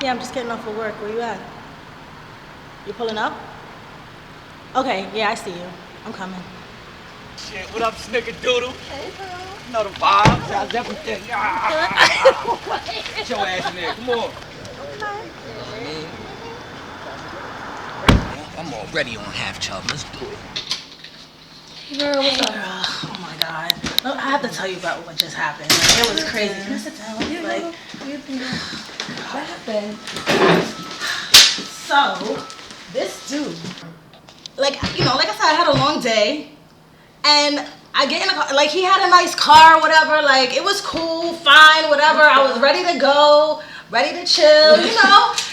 Yeah, I'm just getting off of work. Where you at? You pulling up? Okay, yeah, I see you. I'm coming. Shit, what up, Snickerdoodle? Hey, girl. You know the vibes, how's everything? Get your ass in there, come on. I'm already on half chub, let's do it. Girl, what's up? Girl. Oh my God. Look, I have to tell you about what just happened. Like, it was crazy. Can I sit down? Like, what happened? So, this dude, like I said, I had a long day, and I get in a car, like, he had a nice car, whatever, like, it was cool, fine, whatever, I was ready to go, ready to chill,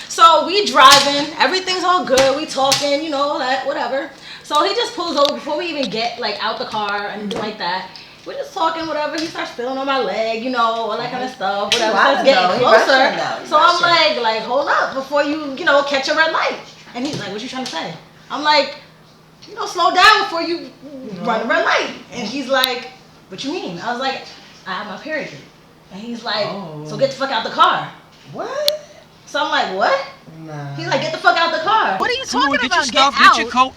so we driving, everything's all good, we talking, all that, whatever. So he just pulls over before we even get, like, out the car, and anything like that. We're just talking, whatever. He starts feeling on my leg, all that kind of stuff, whatever. Starts getting closer. So I'm like, hold up before you, catch a red light. And he's like, what you trying to say? I'm like, slow down before you run the red light. And he's like, what you mean? I was like, I have my period. And he's like, so get the fuck out the car. What? So I'm like, what? Nah. He's like, get the fuck out the car. What are you talking about? Get your stuff, get get your coat.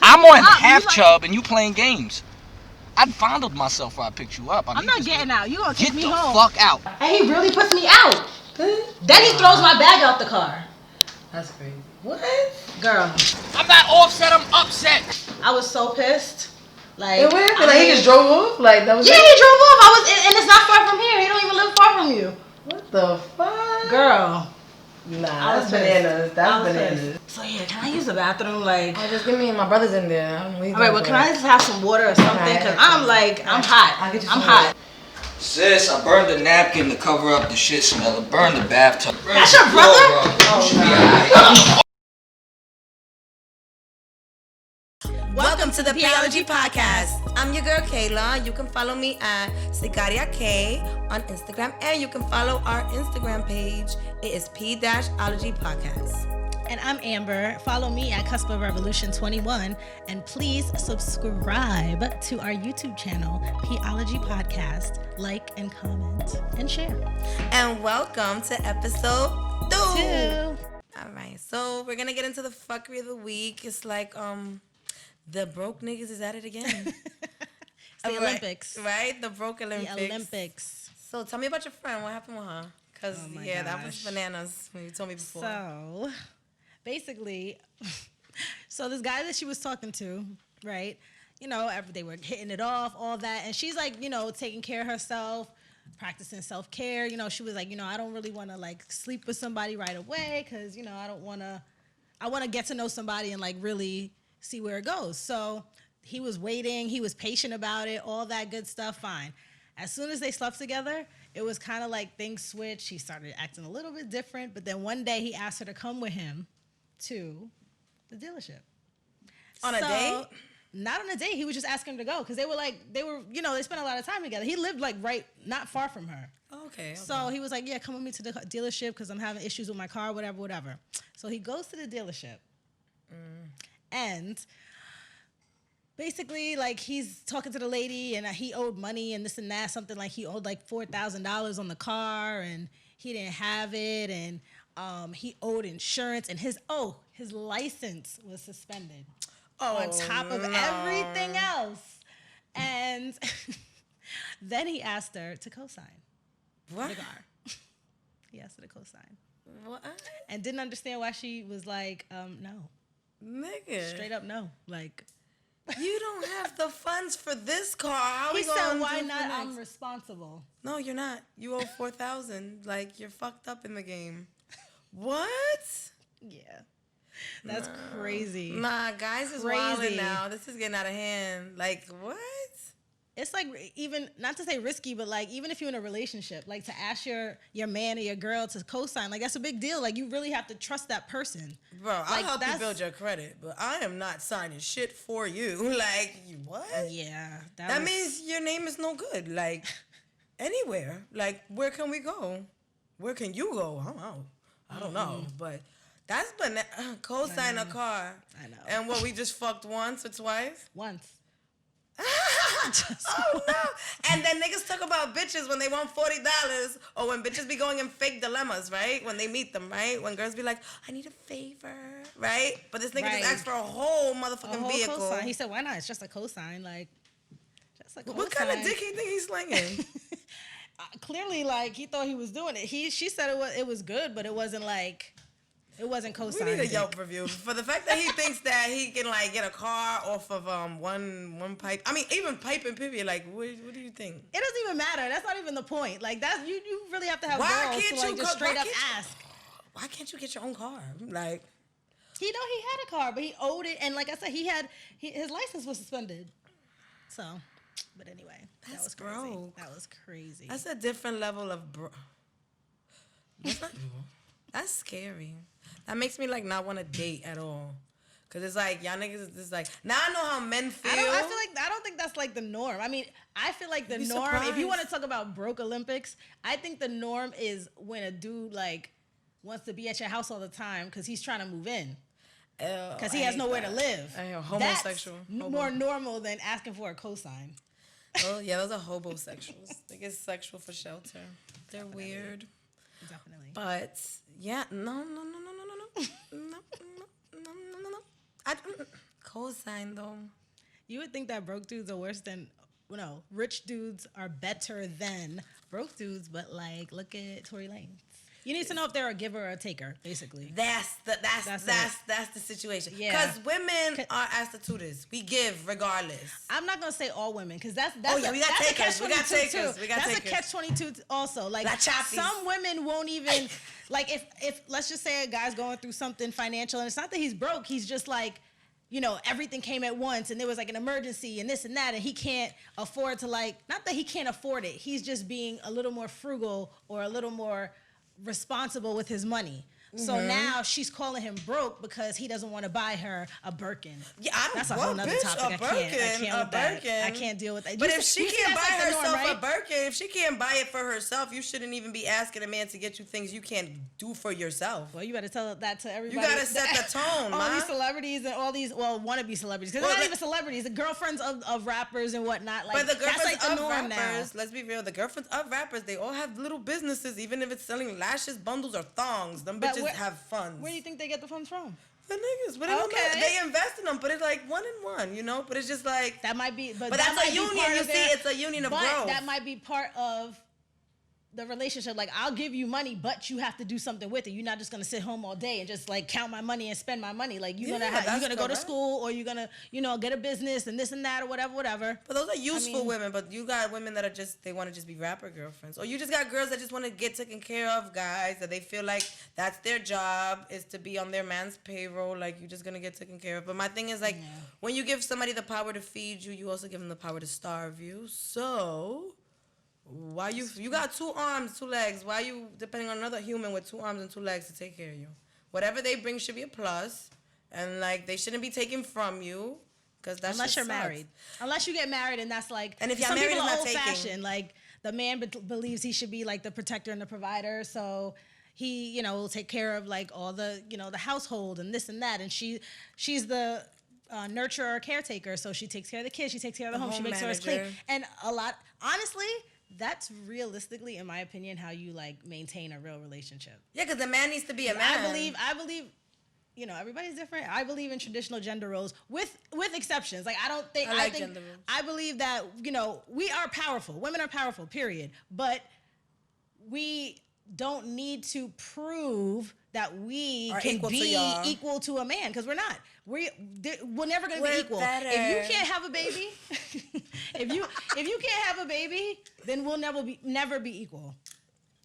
I'm on half chub and you playing games. I fondled myself while I picked you up. I'm not getting out. You gonna take me home. Get the fuck out. And he really puts me out. Then he throws my bag out the car. That's crazy. What? Girl. I'm not offset, I'm upset. I was so pissed. Like, and what happened? Like, he just drove off? Like, that was Yeah, he drove off. And it's not far from here. He don't even live far from you. What the fuck? Girl. Nah, that's bananas. That's bananas. So yeah, can I use the bathroom? Like, just give me my brother's in there. All right, well, can I just have some water or something? Cause I'm hot. I'll get you I'm some hot. water. Sis, I burned the napkin to cover up the shit smell. I burned the bathtub. That's your brother? Welcome to the P-Ology podcast. I'm your girl Kayla. You can follow me at Sicaria K on Instagram, and you can follow our Instagram page. It is P-Ology podcast. And I'm Amber. Follow me at Cusp of Revolution 21, and please subscribe to our YouTube channel, P-Ology Podcast. Like and comment and share. And welcome to episode 2. All right, so we're gonna get into the fuckery of the week. It's like the broke niggas is at it again. It's the Olympics. Right? The broke Olympics. The Olympics. So tell me about your friend. What happened with her? Because, that was bananas when you told me before. So, basically, this guy that she was talking to, right? They were hitting it off, all that. And she's like, taking care of herself, practicing self-care. She was like, I don't really want to, like, sleep with somebody right away because, I want to get to know somebody and, like, really see where it goes. So he was waiting, he was patient about it, all that good stuff, fine. As soon as they slept together, it was kind of like things switched. He started acting a little bit different, but then one day he asked her to come with him to the dealership. On a date? Not on a date. He was just asking her to go because they spent a lot of time together. He lived like not far from her. Okay. So he was like, yeah, come with me to the dealership because I'm having issues with my car, whatever. So he goes to the dealership. And basically, like, he's talking to the lady, and he owed money and this and that, something like he owed like $4,000 on the car, and he didn't have it, and he owed insurance, and his license was suspended on top of everything else. And then he asked her to co-sign what? the car. He asked her to co-sign. What? And didn't understand why she was like, no. Nigga. Straight up no. Like, you don't have the funds for this car. How he said, why not? I'm responsible. No, you're not. You owe $4,000. Like, you're fucked up in the game. What? Yeah. That's crazy. Nah, guys is wilding now. This is getting out of hand. Like, what? It's like, even, not to say risky, but like, even if you're in a relationship, like, to ask your man or your girl to co-sign, like, that's a big deal. Like, you really have to trust that person. Bro, I'll like, help you build your credit, but I am not signing shit for you. Like, what? Yeah. That means your name is no good. Like, anywhere. Like, where can we go? Where can you go? I don't know. But that's co-sign a car. I know. And what, we just fucked once or twice? Once. Oh no! And then niggas talk about bitches when they want $40, or when bitches be going in fake dilemmas, right? When they meet them, right? When girls be like, I need a favor, right? But this nigga just asked for a whole motherfucking vehicle. CoSign. He said, why not? It's just a CoSign, like. Just a CoSign. What kind of dick he think he's slinging? Clearly, like he thought he was doing it. She said it was good, but it wasn't like. It wasn't CoSign. We need a Yelp review for the fact that he thinks that he can like get a car off of one pipe. I mean, even pipe and period. Like, what do you think? It doesn't even matter. That's not even the point. Like that's you really have to have why girls can't to like you just straight up ask. Why can't you get your own car? Like, he had a car, but he owed it, and like I said, his license was suspended. So, but anyway, that was crazy. Broke. That was crazy. That's a different level of That's scary. That makes me like not want to date at all. Cause it's like y'all niggas is just like now I know how men feel. I don't think that's like the norm. I mean, I feel like the norm. Surprised. If you want to talk about broke Olympics, I think the norm is when a dude like wants to be at your house all the time because he's trying to move in. Because he has nowhere to live. Homosexual. That's more normal than asking for a cosign. Oh yeah, those are hobosexuals. They get sexual for shelter. They're weird. Definitely. But yeah, no. Cosign though. You would think that broke dudes are worse than rich dudes are better than broke dudes, but like look at Tory Lanez. You need to know if they're a giver or a taker, basically. That's the situation. Yeah. Because women are astitutes. We give regardless. I'm not gonna say all women, because that's we got takers. We got takers. That's a catch-22 also. Like some women won't even like if let's just say a guy's going through something financial, and it's not that he's broke. He's just like, everything came at once, and there was like an emergency and this and that, and he can't afford to not that he can't afford it. He's just being a little more frugal or a little more responsible with his money. So now she's calling him broke because he doesn't want to buy her a Birkin. Yeah, that's a whole nother topic. I can't deal with that. But if she can't buy herself a Birkin, if she can't buy it for herself, you shouldn't even be asking a man to get you things you can't do for yourself. Well, you better tell that to everybody. You gotta set the tone, all these celebrities and all these wannabe celebrities, because they're not even celebrities. The girlfriends of rappers and whatnot. Like, but the girlfriends that's like the norm rappers, now. let's be real, the girlfriends of rappers, they all have little businesses, even if it's selling lashes, bundles, or thongs. Them bitches have funds. Where do you think they get the funds from? The niggas, but they invest in them, but it's like one in one, But it's just like that might be, but that's a union. You see, it's a union of growth. That might be part of the relationship. Like, I'll give you money, but you have to do something with it. You're not just gonna sit home all day and just like count my money and spend my money. Like you're gonna go to school, or you're gonna get a business and this and that or whatever. But those are useful women. But you got women that are they want to just be rapper girlfriends, or you just got girls that just want to get taken care of, guys that they feel like that's their job is to be on their man's payroll. Like you're just gonna get taken care of. But my thing is like when you give somebody the power to feed you, you also give them the power to starve you. So why you got 2 arms, 2 legs? Why you depending on another human with 2 arms and 2 legs to take care of you? Whatever they bring should be a plus, and like they shouldn't be taken from you, because that's unless you're married. Unless you get married, and that's like, and if you're some married, people are old fashioned. Like the man believes he should be like the protector and the provider, so he will take care of like all the the household and this and that, and she's the nurturer or caretaker, so she takes care of the kids, she takes care of the home, she makes sure it's clean, and honestly. That's realistically, in my opinion, how you like maintain a real relationship. Yeah, because the man needs to be a man. I believe, everybody's different. I believe in traditional gender roles with exceptions. Like I think gender roles. I believe that we are powerful. Women are powerful. Period. But we don't need to prove that we can be equal to a man, because we're not. We're never going to be equal. Better. If you can't have a baby, if you can't have a baby, then we'll never be equal.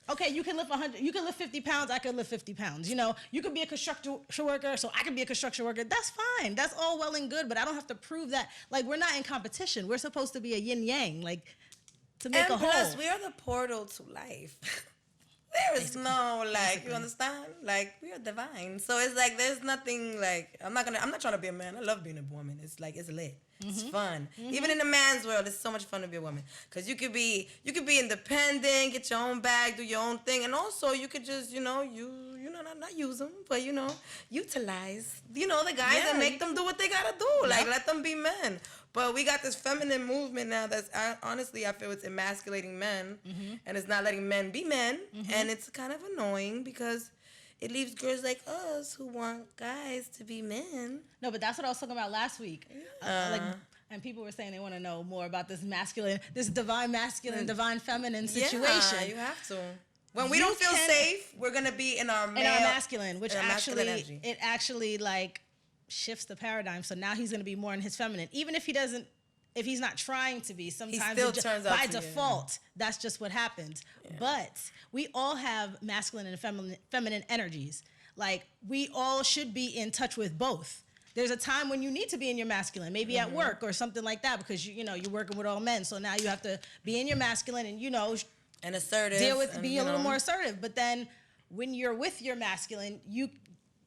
Okay, you can lift 100. You can lift 50 pounds. I can lift 50 pounds. You can be a construction worker, so I can be a construction worker. That's fine. That's all well and good. But I don't have to prove that. Like, we're not in competition. We're supposed to be a yin yang, like to make a whole. And plus, we are the portal to life. There is no you understand? Like, we are divine. So it's like there's nothing like I'm not trying to be a man. I love being a woman. It's like it's lit. Mm-hmm. It's fun. Mm-hmm. Even in the man's world, it's so much fun to be a woman. Cause you could be independent, get your own bag, do your own thing, and also you could just not use them, but utilize the guys and make them do what they gotta do. Like let them be men. But we got this feminine movement now that's honestly, I feel it's emasculating men, and it's not letting men be men, and it's kind of annoying because it leaves girls like us who want guys to be men. No, but that's what I was talking about last week. And people were saying they want to know more about this divine masculine, divine feminine situation. Yeah, you have to. When we don't feel safe, we're gonna be in our masculine, which energy. It actually like shifts the paradigm. So now he's gonna be more in his feminine, even if he's not trying to be. Sometimes by default, that's just what happens. Yeah. But we all have masculine and feminine energies. Like we all should be in touch with both. There's a time when you need to be in your masculine, maybe at work or something like that, because you're working with all men. So now you have to be in your masculine and and assertive. Be a little more assertive. But then when you're with your masculine,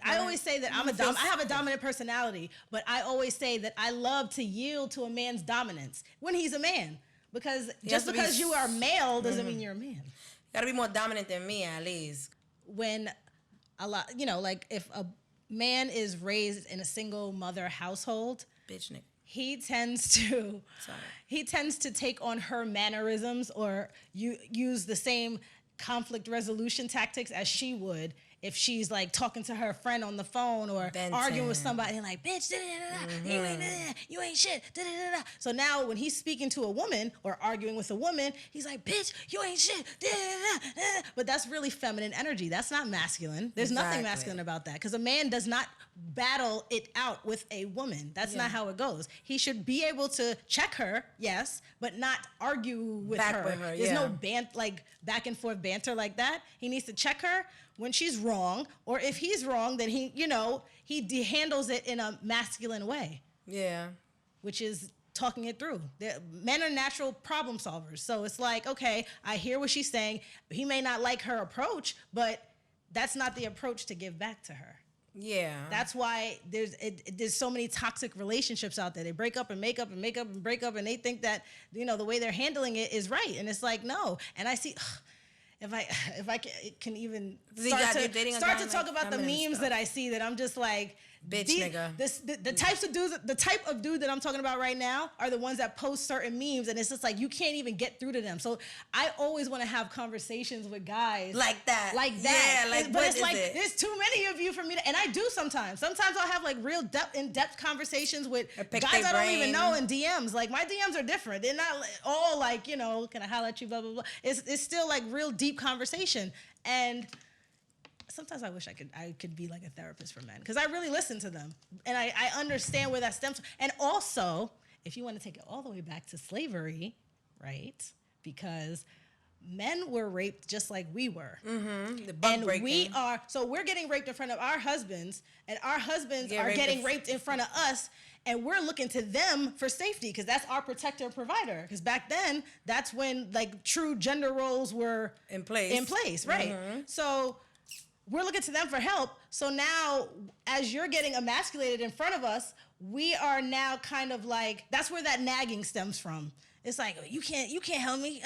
I always say that I have a dominant personality, but I always say that I love to yield to a man's dominance when he's a man. Because just because you are male doesn't mean you're a man. You gotta be more dominant than me, at least. When like if a man is raised in a single mother household, bitch nigga, he tends to take on her mannerisms or use the same conflict resolution tactics as she would if she's like talking to her friend on the phone or arguing with somebody and like, bitch, you ain't shit. So now when he's speaking to a woman or arguing with a woman, he's like, bitch, you ain't shit. But that's really feminine energy. That's not masculine. There's nothing masculine about that because a man does not battle it out with a woman. That's not how it goes. He should be able to check her, yes, but not argue with her. There's no back and forth banter like that. He needs to check her when she's wrong, or if he's wrong, then he handles it in a masculine way. Yeah. Which is talking it through. Men are natural problem solvers. So it's like, okay, I hear what she's saying. He may not like her approach, but that's not the approach to give back to her. Yeah. That's why there's so many toxic relationships out there. They break up and make up and make up and break up, and they think that, the way they're handling it is right. And it's like, no. And I see... If I can even start to talk about the memes that I see, that I'm just like, bitch nigga. The type of dude that I'm talking about right now are the ones that post certain memes, and it's just like you can't even get through to them. So I always want to have conversations with guys like that. Yeah, but it's like there's too many of you for me to, and I do sometimes. Sometimes I'll have like real in-depth conversations with guys I don't even know in DMs. Like my DMs are different. They're not all like, can I holler at you, blah blah blah. It's still like real deep conversation. And sometimes I wish I could be like a therapist for men, because I really listen to them and I understand where that stems from. And also, if you want to take it all the way back to slavery, right? Because men were raped just like we were. The bug breaking. We're getting raped in front of our husbands, and our husbands are getting raped in front of us, and we're looking to them for safety because that's our protector and provider. Because back then, that's when like true gender roles were in place, right? So we're looking to them for help. So now, as you're getting emasculated in front of us, we are now kind of like, that's where that nagging stems from. It's like, you can't help me.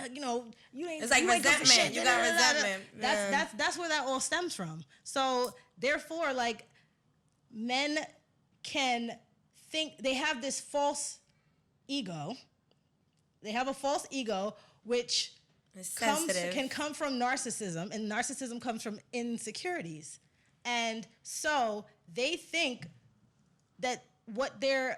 You ain't. It's like resentment. You got resentment. That's where that all stems from. So therefore, like, men can think they have this false ego. They have a false ego, which can come from narcissism, and narcissism comes from insecurities. And so they think that they're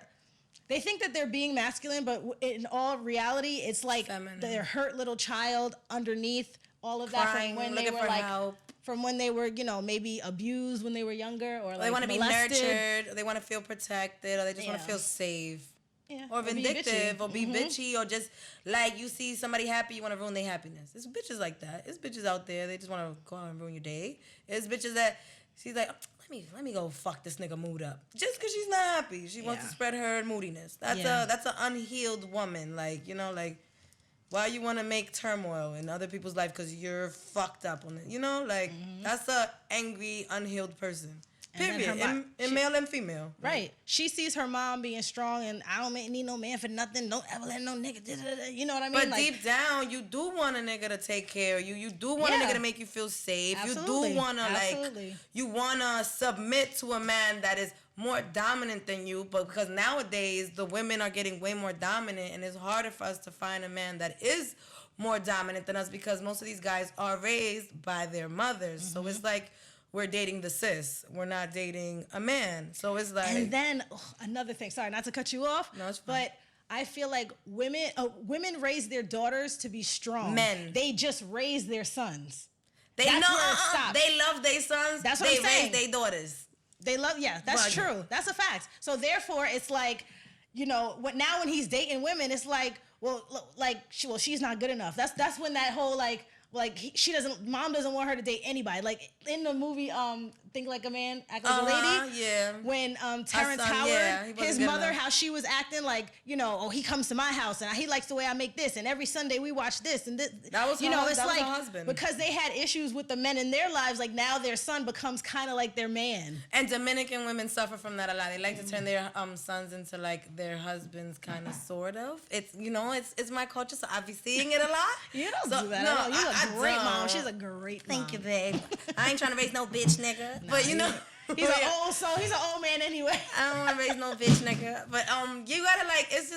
being masculine, but in all reality, it's like their hurt little child underneath all of that, crying, from when they were like help. From when they were, maybe abused when they were younger, or like they want to be molested. nurtured, or they want to feel protected, or they just want to feel safe. Yeah. Or vindictive, or be bitchy, or just like you see somebody happy, you want to ruin their happiness. There's bitches like that. There's bitches out there, they just want to go out and ruin your day. There's bitches that she's like, let me go fuck this nigga mood up, just because she's not happy. She wants to spread her moodiness. That's an unhealed woman. Like, why you want to make turmoil in other people's life because you're fucked up on it. That's a angry, unhealed person. Period. In male and female. Right. She sees her mom being strong and I don't need no man for nothing. Don't ever let no nigga. You know what I mean? But deep down, you do want a nigga to take care of you. You do want a nigga to make you feel safe. Absolutely. You do want to you want to submit to a man that is more dominant than you. But because nowadays the women are getting way more dominant, and it's harder for us to find a man that is more dominant than us because most of these guys are raised by their mothers. Mm-hmm. So it's like we're dating the sis. We're not dating a man. So it's like... And then, another thing. Sorry, not to cut you off. No, it's fine. But I feel like women raise their daughters to be strong. Men. They just raise their sons. They love their sons. That's what I'm saying. They raise their daughters. They love... Yeah, that's true. That's a fact. So therefore, it's like, now when he's dating women, it's like, she's not good enough. That's when that whole mom doesn't want her to date anybody. Like in the movie Think Like a Man, Act Like a Lady. Yeah. When Terrence Howard, his mother, how she was acting like, he comes to my house and he likes the way I make this, and every Sunday we watch this and this. That was it's her like husband. Because they had issues with the men in their lives, like now their son becomes kind of like their man. And Dominican women suffer from that a lot. They like to turn their sons into like their husbands, kind of, sort of. It's it's my culture, so I'll be seeing it a lot. You don't do that. No, you're a great mom. She's a great mom. Thank you, babe. I ain't trying to raise no bitch, nigga. But he's an old man anyway. I don't want to raise no bitch, nigga. But you gotta it's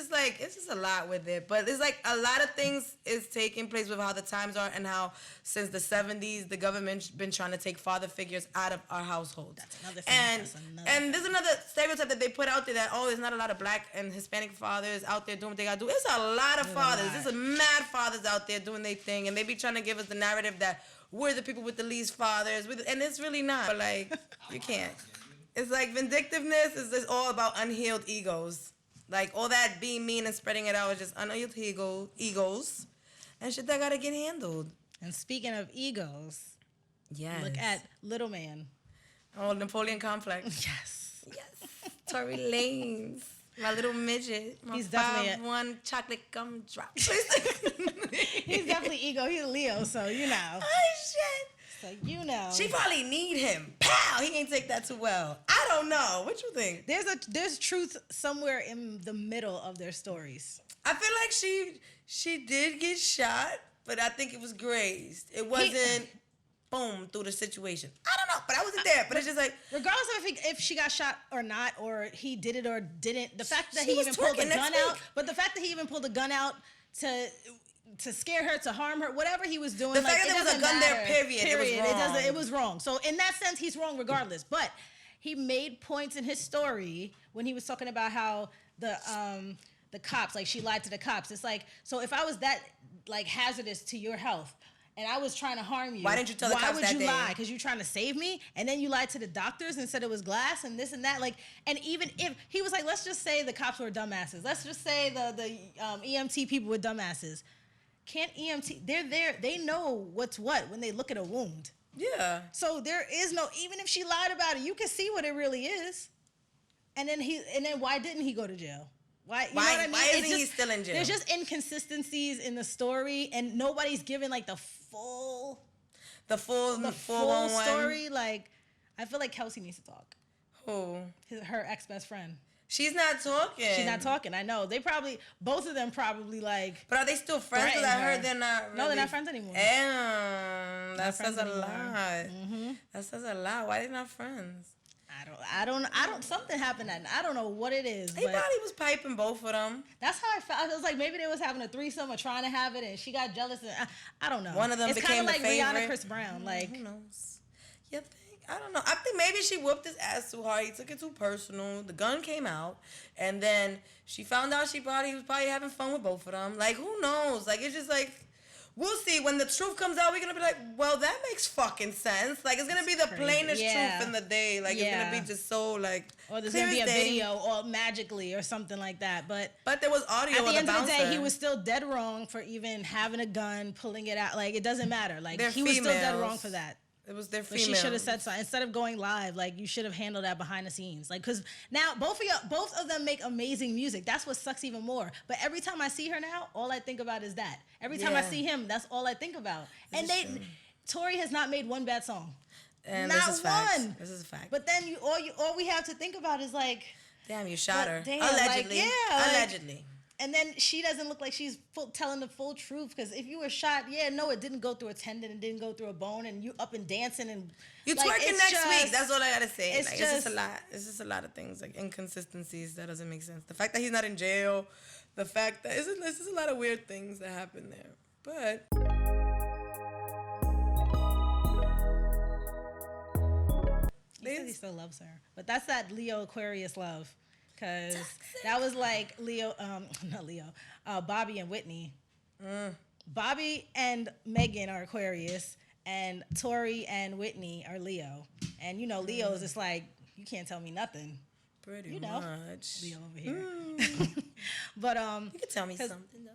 just a lot with it. But it's like a lot of things is taking place with how the times are and how since the 70s the government's been trying to take father figures out of our households. That's another thing. And there's another stereotype that they put out there that there's not a lot of black and Hispanic fathers out there doing what they gotta do. It's a lot of fathers. There's mad fathers out there doing their thing, and they be trying to give us the narrative that we're the people with the least fathers, and it's really not. But you can't. It's like vindictiveness is all about unhealed egos. Like all that being mean and spreading it out is just unhealed egos, and shit that gotta get handled. And speaking of egos, yes, look at Little Man. Oh, Napoleon complex. Yes. Tory Lanez. My little midget. He's definitely 5'1" chocolate gumdrop. He's definitely ego. He's a Leo, so Oh, shit. So She probably need him. Pow! He ain't take that too well. I don't know. What you think? There's truth somewhere in the middle of their stories. I feel like she did get shot, but I think it was grazed. It wasn't... boom, through the situation. I don't know, but I wasn't there. But it's just like... Regardless of if she got shot or not, or he did it or didn't, the fact that he even pulled the gun out... But the fact that he even pulled the gun out to scare her, to harm her, whatever he was doing... The fact that there was a gun there, period. It was wrong. It was wrong. So in that sense, he's wrong regardless. But he made points in his story when he was talking about how the cops, she lied to the cops. It's like, so if I was that, hazardous to your health... and I was trying to harm you. Why didn't you tell the cops that day? Why would you lie? Because you're trying to save me? And then you lied to the doctors and said it was glass and this and that. And even if he was like, let's just say the cops were dumbasses. Let's just say the EMT people were dumbasses. Can't EMT? They're there. They know what's what when they look at a wound. Yeah. So there is no. Even if she lied about it, you can see what it really is. And then why didn't he go to jail? Why? You know what I mean? Why isn't he still in jail? There's just inconsistencies in the story, and nobody's giving the full story. I feel like Kelsey needs to talk. Who? Her ex-best friend. She's not talking. I know. Both of them probably But are they still friends? Because I heard they're not really... No, they're not friends anymore. That says a lot. Mm-hmm. That says a lot. Why are they not friends? I don't. Something happened that I don't know what it is. He probably was piping both of them. That's how I felt. I was like, maybe they was having a threesome or trying to have it, and she got jealous. And I don't know. One of them became the favorite. It's kind of like Rihanna, Chris Brown. Who knows? You think? I don't know. I think maybe she whooped his ass too hard. He took it too personal. The gun came out, and then she found out he was probably having fun with both of them. Who knows? It's just we'll see. When the truth comes out, we're going to be like, well, that makes fucking sense. It's going to be the plainest truth in the day. It's going to be just so, or there's going to be a video or magically or something like that. But there was audio of the bouncer. At the end of the day, he was still dead wrong for even having a gun, pulling it out. It doesn't matter. He was still dead wrong for that. It was their But female. she should have said something. Instead of going live, you should have handled that behind the scenes. Because now both of them make amazing music. That's what sucks even more. But every time I see her now, all I think about is that. Every time I see him, that's all I think about. Tory has not made one bad song. And Not this is facts. one. This is a fact. But then all we have to think about is like, damn, you shot her. damn, Allegedly. like, yeah, Allegedly. and then she doesn't look like she's telling the full truth. Because if you were shot, it didn't go through a tendon, it didn't go through a bone, and you up and dancing and you like, twerking next week. That's all I gotta say. It's like, just, it's just a lot. It's just a lot of things, like inconsistencies that doesn't make sense. The fact that he's not in jail, the fact that there's just a lot of weird things that happen there. But he said he still loves her, but that's that Leo Aquarius love. Because that was like Bobby and Whitney. Bobby and Megan are Aquarius, and Tory and Whitney are Leo. And Leo is just like, you can't tell me nothing. pretty much. Leo over here. But you can tell me something though.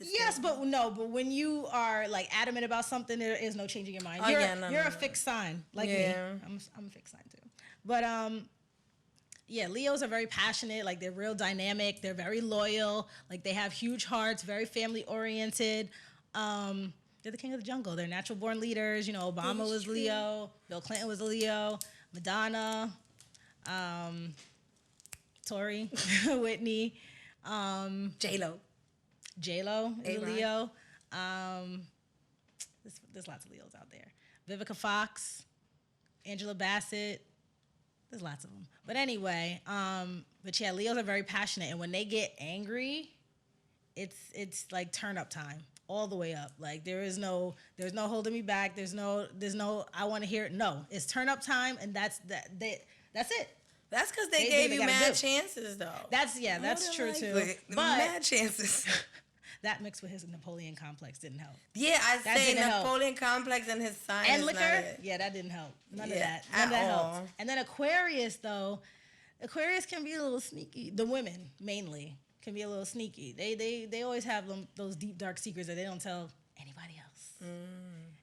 Yes, but when you are like adamant about something, there is no changing your mind. You're a fixed sign, like me. I'm a fixed sign too. But Leos are very passionate. Like, they're real dynamic. They're very loyal. Like, they have huge hearts. Very family oriented. They're the king of the jungle. They're natural born leaders. Obama was Leo. Bill Clinton was a Leo. Madonna, Tory, Whitney, J-Lo is a Leo. There's lots of Leos out there. Vivica Fox, Angela Bassett. There's lots of them. But anyway, Leos are very passionate, and when they get angry, it's like turn up time all the way up. Like, there's no holding me back. There's no I want to hear it. No, it's turn up time, and that's it. That's because they gave you mad chances, though. That's true too. But mad chances. That mixed with his Napoleon complex didn't help. Yeah, I say Napoleon complex and his sign and is liquor. Not it. Yeah, that didn't help. None of that helped. And then Aquarius can be a little sneaky. The women mainly can be a little sneaky. They always have those deep dark secrets that they don't tell anybody else.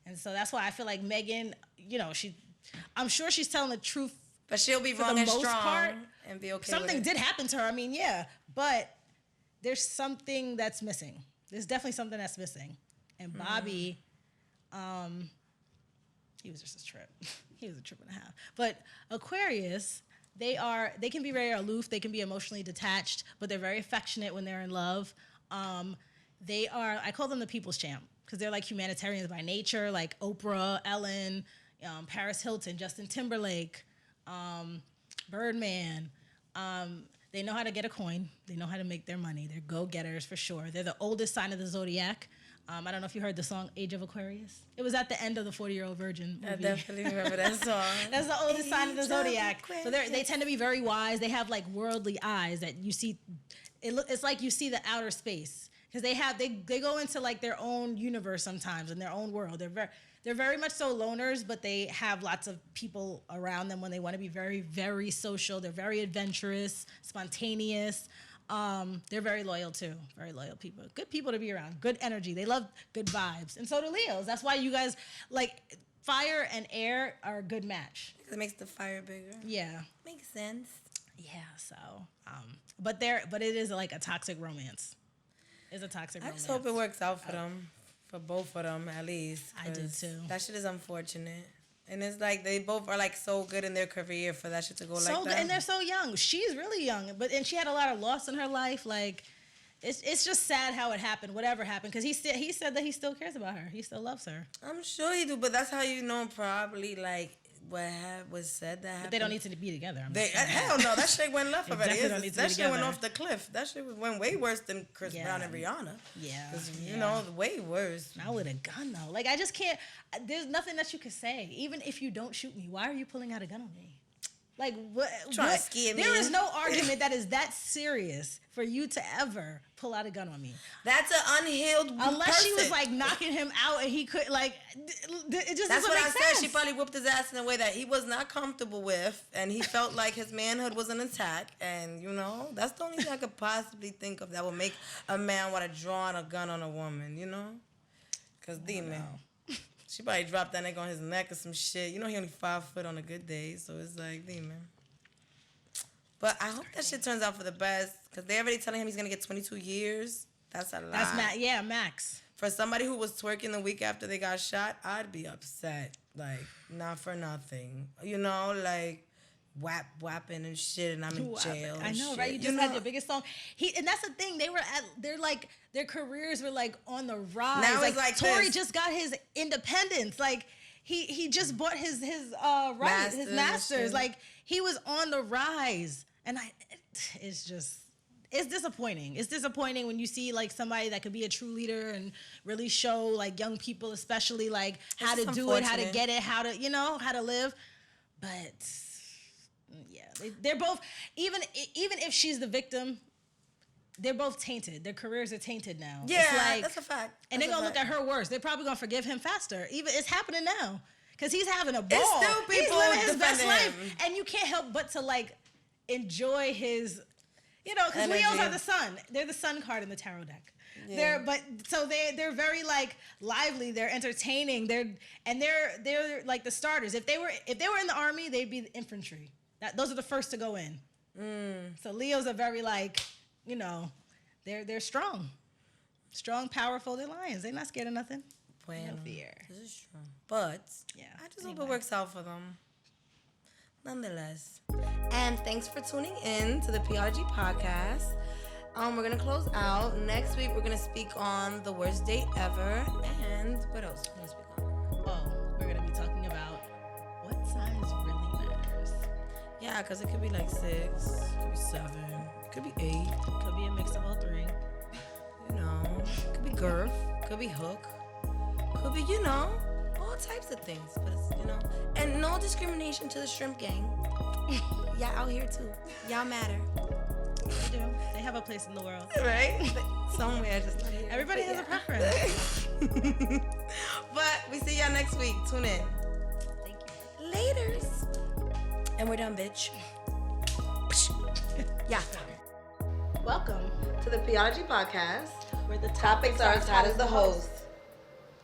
And so that's why I feel like Megan, I'm sure she's telling the truth, but she'll be wrong and strong and be okay. Something did happen to her. I mean, but there's something that's missing. There's definitely something that's missing. And Bobby, he was just a trip. He was a trip and a half. But Aquarius, they can be very aloof. They can be emotionally detached, but they're very affectionate when they're in love. I call them the people's champ because they're like humanitarians by nature, like Oprah, Ellen, Paris Hilton, Justin Timberlake, Birdman. They know how to get a coin. They know how to make their money. They're go-getters for sure. They're the oldest sign of the zodiac. I don't know if you heard the song Age of Aquarius. It was at the end of the 40-Year-Old Virgin movie. I definitely remember that song. That's the oldest sign of the zodiac. So they tend to be very wise. They have like worldly eyes that you see. It's like you see the outer space because they go into like their own universe sometimes in their own world. They're very much so loners, but they have lots of people around them when they want to be very, very social. They're very adventurous, spontaneous. They're very loyal too. Very loyal people. Good people to be around. Good energy. They love good vibes. And so do Leos. That's why you guys, like, fire and air are a good match. It makes the fire bigger. Yeah. Makes sense. Yeah, so but it is like a toxic romance. It's a toxic romance. I just hope it works out for them. For both of them, at least. I do too. That shit is unfortunate. And it's like they both are like so good in their career for that shit to go like that. And they're so young. She's really young, and she had a lot of loss in her life. Like, it's just sad how it happened, whatever happened, because he said that he still cares about her. He still loves her. I'm sure he do, but that's how you know probably like what was said that happened. But they don't need to be together. Hell no, that shit went left already. That shit went off the cliff. That shit went way worse than Chris Brown and Rihanna. Yeah. Way worse. Not with a gun though. Like, I just can't. There's nothing that you can say. Even if you don't shoot me, why are you pulling out a gun on me? Like, what? Trying to scare me. There is no argument that is that serious for you to ever pull out a gun on me. That's an unhealed Unless person. she was like knocking him out and he could like. It just That's doesn't what make I sense. said. She probably whooped his ass in a way that he was not comfortable with, and he felt like his manhood was an attack. And that's the only thing I could possibly think of that would make a man want to draw on a gun on a woman. Because demon. She probably dropped that nigga on his neck or some shit. He only 5 foot on a good day, so it's like, demon. But I hope that shit turns out for the best, because they're already telling him he's going to get 22 years. That's a lot. That's max. For somebody who was twerking the week after they got shot, I'd be upset. like not for nothing. You know, like whapping and shit, and I'm in jail. I know, right? You just had your biggest song. And that's the thing. Their careers were like on the rise. Now it's like Tory this. just got his independence. Like he just bought his masters. Like he was on the rise, and it's disappointing. It's disappointing when you see like somebody that could be a true leader and really show like young people, especially like how to do it, how to get it, how to live. But yeah, they're both, even if she's the victim, they're both tainted. Their careers are tainted now. Yeah, it's like, that's a fact. And they're gonna look at her worse. They're probably gonna forgive him faster. Even it's happening now because he's having a ball. It's still people he's living his best him. life, and you can't help but to like enjoy his. Because Leos are the sun. They're the sun card in the tarot deck. Yeah. They're very like lively. They're entertaining. They're like the starters. If they were in the army, they'd be the infantry. Those are the first to go in. So Leos are very like, they're strong, powerful. They're lions. They're not scared of nothing. No fear. This is true. But yeah, I just hope it works out for them. Nonetheless. And thanks for tuning in to the P-Ology podcast. We're going to close out. Next week, we're going to speak on the worst date ever. And what else are we going to speak on? Oh, we're going to be talking about what size really matters. Yeah, because it could be like 6, it could be 7, it could be 8. It could be a mix of all 3. It could be girth, could be hook, could be, all types of things. But it's, and no discrimination to the shrimp gang. Y'all out here too. Y'all matter. They do. They have a place in the world. Right? Somewhere, just not here. Everybody has a preference. But we see y'all next week. Tune in. Thank you. Laters. And we're done, bitch. Yeah. Welcome to the P-Ology podcast, where the topics are as hot as the host.